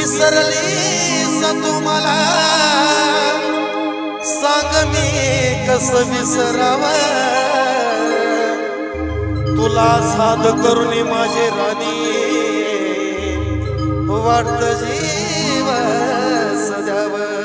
विसरलीस तू मला सांग मी कस विसरावं तुला साध करून माझे राणी वाटत जीव सजावं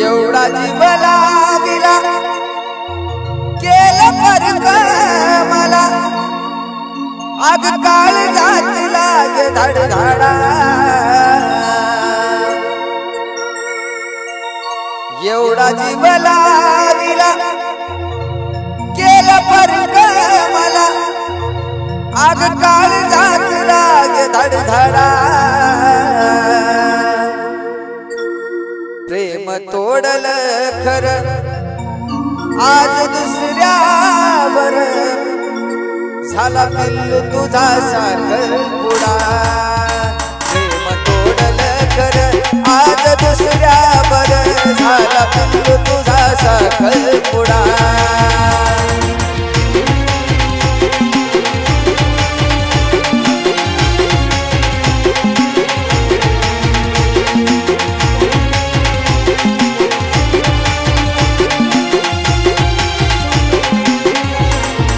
एवढा जीव लाविला केलं परक मला आग काळ जात लागे धडधडा एवढा जीव लाविला केलं परक मला आग काळ जात लागे धडधडा प्रेम तोडल खर आज दुसऱ्यावर झाला पिल्लू तुझा साखरपुडा प्रेम तोडल खर आज दुसऱ्यावर झाला पिल्लू तुझा साखरपुडा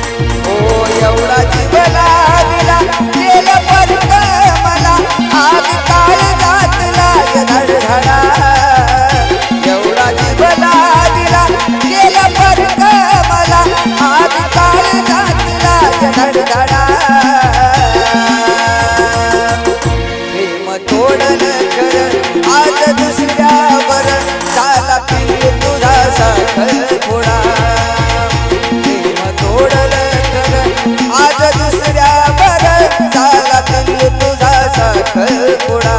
एवढा जीव लाविला केलं परक मला आग काळ जात लागे धडधडा एवढा जीव लाविला केलं परक मला आग काळ जात लागे धडधडा प्रेम तोडलं खरं आज दुसऱ्यावर झाला पिल्लू तुझा साखरपुडा प्रेम तोडलं आज दुसऱ्यावर झाला पिल्लू तुझा साखरपुडा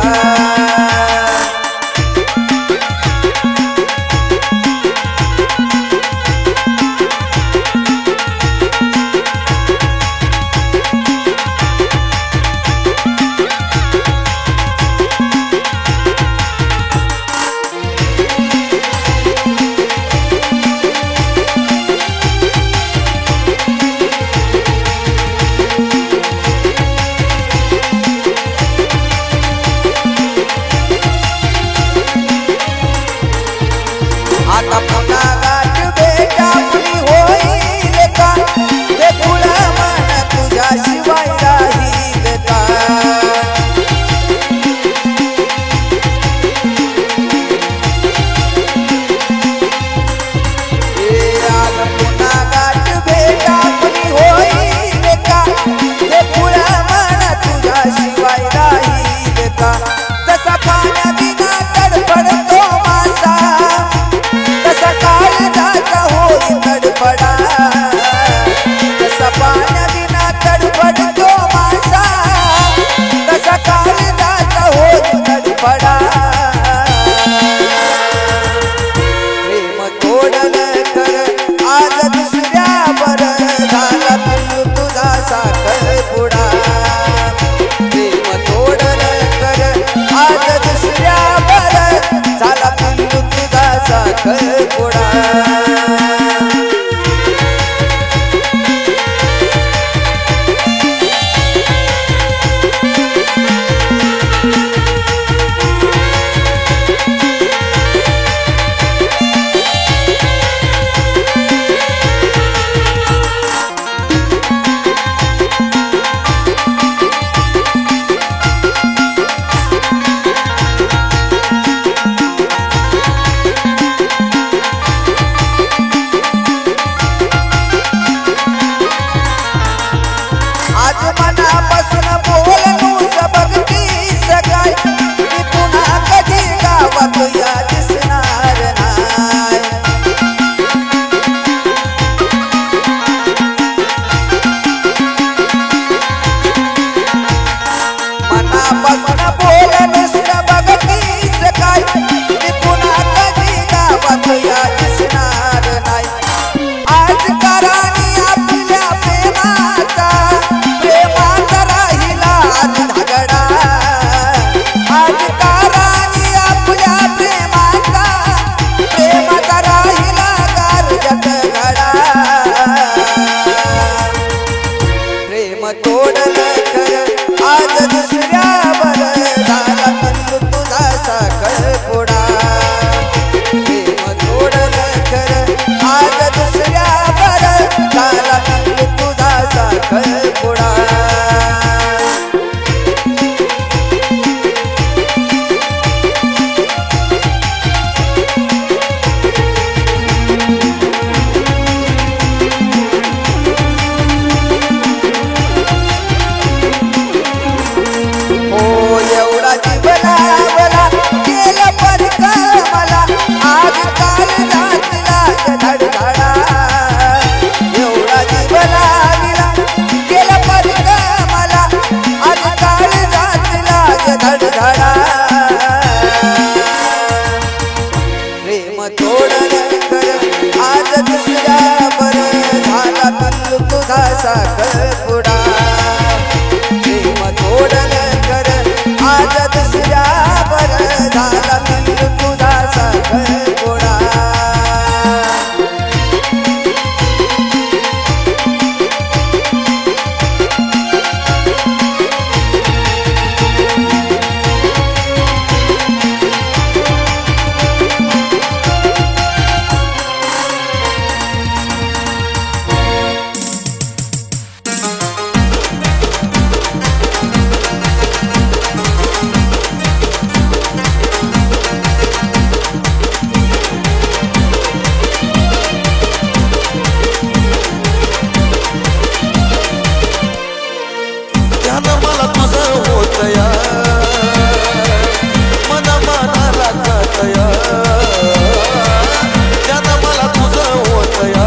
आता पुन्हा गाठ भेट आपली होईल का हे तुला मन तुझ्याशिवाय राहील का आज पुन्हा गाठ भेट आपली होईल का हे तुला मन तुझ्याशिवाय राहील का जसा पाण्या विना तडफडतो मासा तसा काळ जाता होई तडफडा तसा पाण्या विना तडफडतो मासा तसा काळ जाता होई तडफडा प्रेम तोडलं खर आज दुसऱ्यावर झाला पिल्लू तुझा साखरपुडा प्रेम तोडलं खर आज दुसऱ्यावर झाला पिल्लू तुझा साखरपुडा आज मनापासून बोलणूस बघती सकाळ मी पुन्हा कधी गावात या दिसणार नाही मनापासून बोलणूस बघती सकाळ मी पुन्हा कधी गावात या दिसणार नाही आज करानी आपल्या प्रेमाचा प्रेमाचा राहिला धगडा आज करानी आपल्या प्रेमाचा प्रेमाचा राहिला गारजट घडा प्रेम तोडलं खर आज दुसऱ्यावर झाला पिल्लू तुझा साखरपुडा प्रेम तोडलं तोडण कर आज दुसऱ्यावर झाला पिल्लू तुझा साखरपुडा प्रेम तोडण कर आज दुसऱ्यावर झाला पिल्लू तुझा साखरपुडा ध्यान मला तुझं होतया मन मनाला खातया ध्यान मला तुझं होतया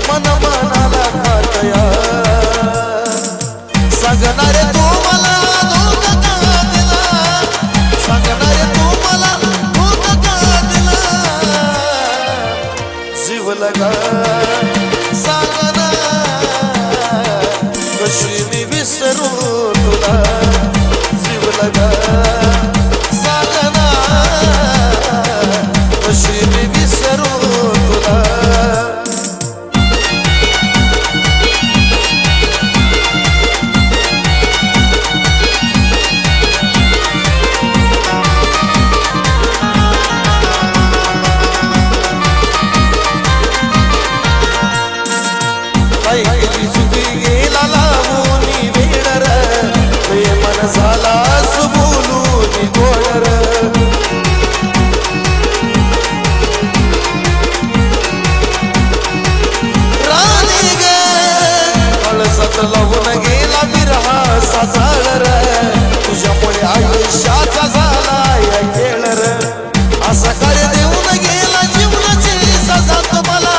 मन मनाला खातया सांगणारे तू मला धोका का दिला सांगणारे तू मला धोका का दिला जीव लगा सांगना कशी मी विसरू तुला जीव लगा सांगना कशी मी विसरू तुला काही चुकी गेला लावून वेडर प्रेमन झाला बोलून गोडर राणी ग कळसात लावून गेला विरहा साचाळर तुझ्यामुळे आयुष्याचा झाला या खेळर असा कर देऊन गेला जीवनाची सजा तुम्हाला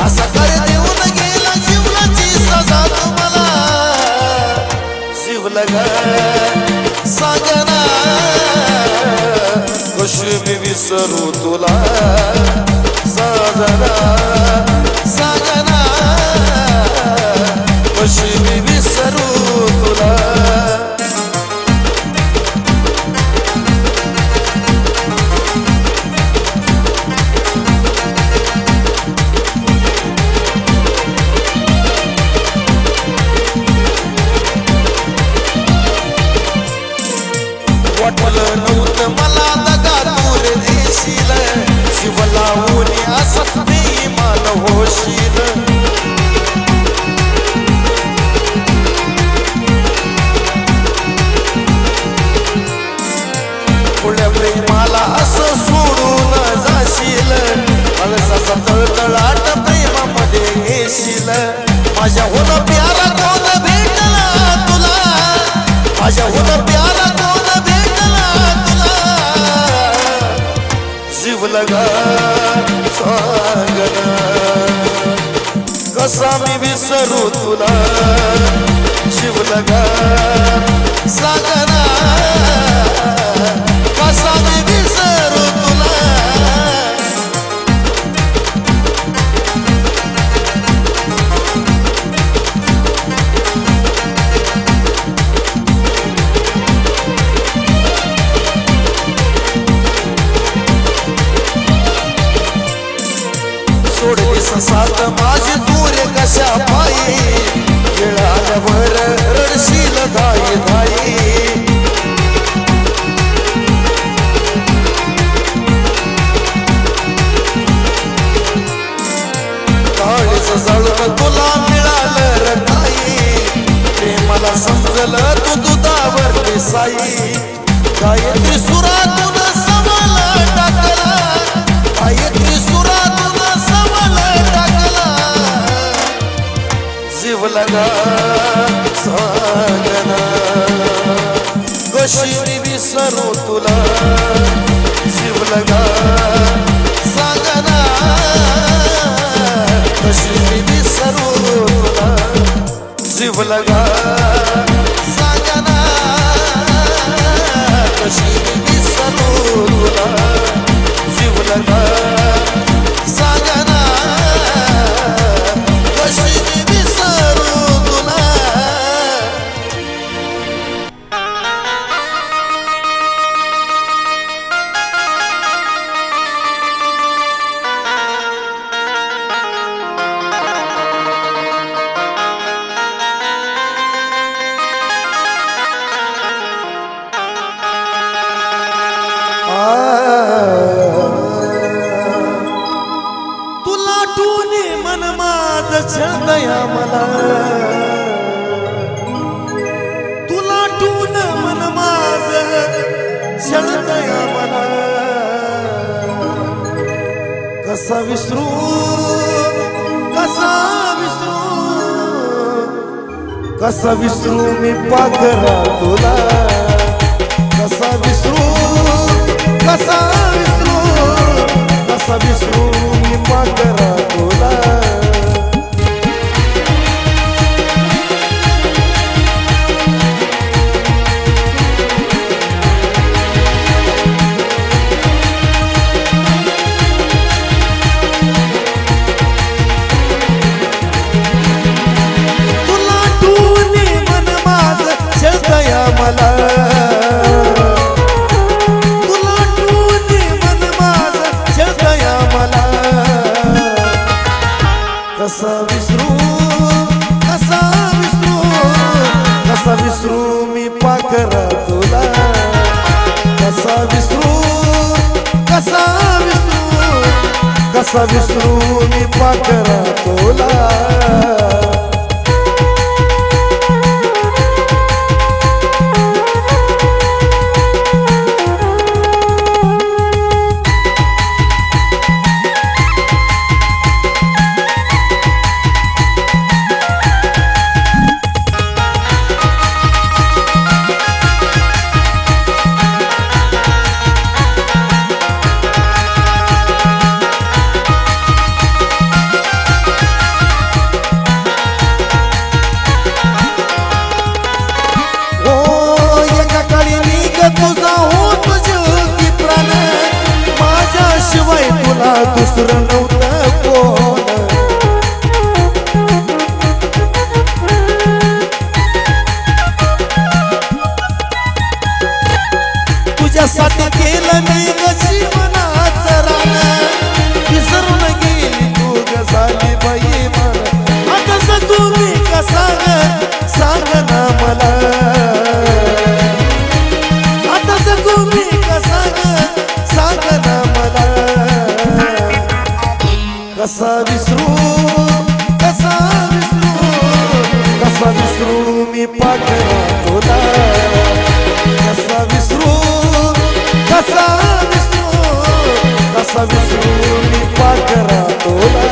असा कर देऊन गेला जीवनाची सजा तुम्हाला जीव लगा सांगना कशी मी विसरू तुला साजना सांगना कशी मी विसरू तुला वाटलं नव्हतं मला दगा दूर देशील शिव लावून असत बेईमान होशील पुढल्या प्रेमाला असं सोडून जाशील माणसाचा तळतळाट प्रेमामध्ये घेशील माझ्याहून प्यारा कोण भेटला तुला माझ्याहून प्यारा कोण भेटला तुला जीव लगा सांगना कसा मी विसरू तुला जीव लगा सांगना कसा मी विसरू तुला सोडली संसात माझी दूर कशा पायी वेळ आल्यावर रडशील धाई धाई काळीच जळून तुला मिळालं र काही प्रेमाला समजलं तू दुधावर साई गायत्री सुरातून समला टाकला गायत्री सुरातून समला टाकला जीव लगा सांगना कशी मी विसरू तुला जीव लगा सांगना कशी मी विसरू तुला जीव लगा सांगना कशी मी विसरू तुला जीव दिल ग सांगना कशी मी विसरू तुला तुला टूने मन माझ छंदया मला तुला टून मन माझ छंदया मला कसा विसरू कसा विसरू कसा विसरू मी पाखरा तुला कसा विसरू कसा विसरू कसा विसरू मी पाखरा तुला तुला टूने मन माझ छळतया मला कसा विसरू कसा विसरू कसा विसरू मी पाखरा तुला कसा विसरू कसा विसरू कसा विसरू मी पाखरा तुला तुझा होत की प्राण माझ्याशिवाय तुला दुसरं नव्हतं कोण तुझ्यासाठी केलं मी जीवनाचं रान विसरून गेली तू ग झाली बाई मन आता तुम्ही कसा सांग ना मला कसा विसरू कसा विसरू कसा विसरू मी पाखरा तुला कसा विसरू कसा विसरू कसा विसरू मी पाखरा तुला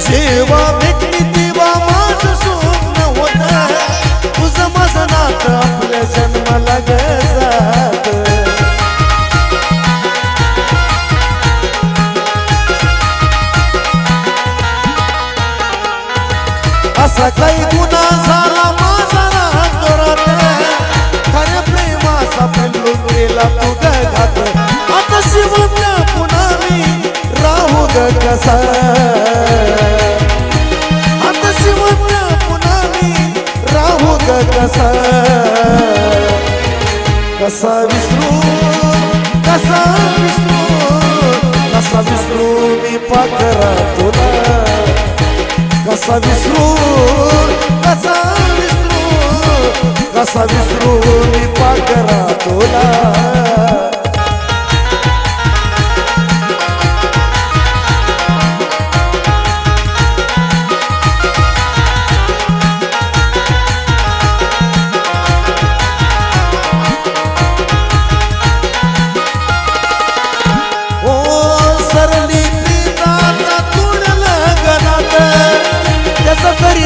जेव्हा भेटली तेव्हा माझं स्वप्न होतं तुझं माझं नातं आपल्या जन्माला जात असा काही गुन्हा झाला माझा राहत खऱ्या प्रेमाचा पेंडून गेला तू घात आता शिवण्या पुन्हा मी राहू ग कसा आता शिवण्या पुन्हा मी राहू ग कसा कसा विसरू कसा विसरू कसा विसरू मी पाखरा तुला कसा विसरू कसा विसरू कसा विसरू मी पाकरा तुला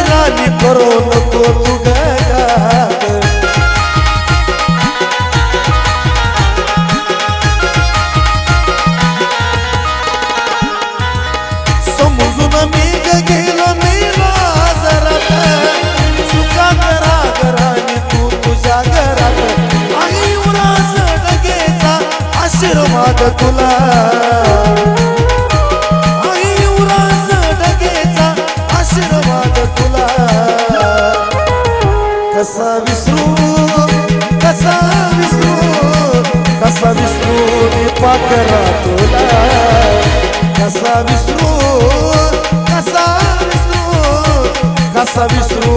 राणी करो नको तू गात समजून मी गेलो मेला जरात सुखात राग राणी तू तुझ्या घरात आई उरास डगेचा आशीर्वाद तुला कसा विसरू कसा विसरू कसा विसरू मी पाकरा तुला कसा विसरू कसा विसरू कसा विसरू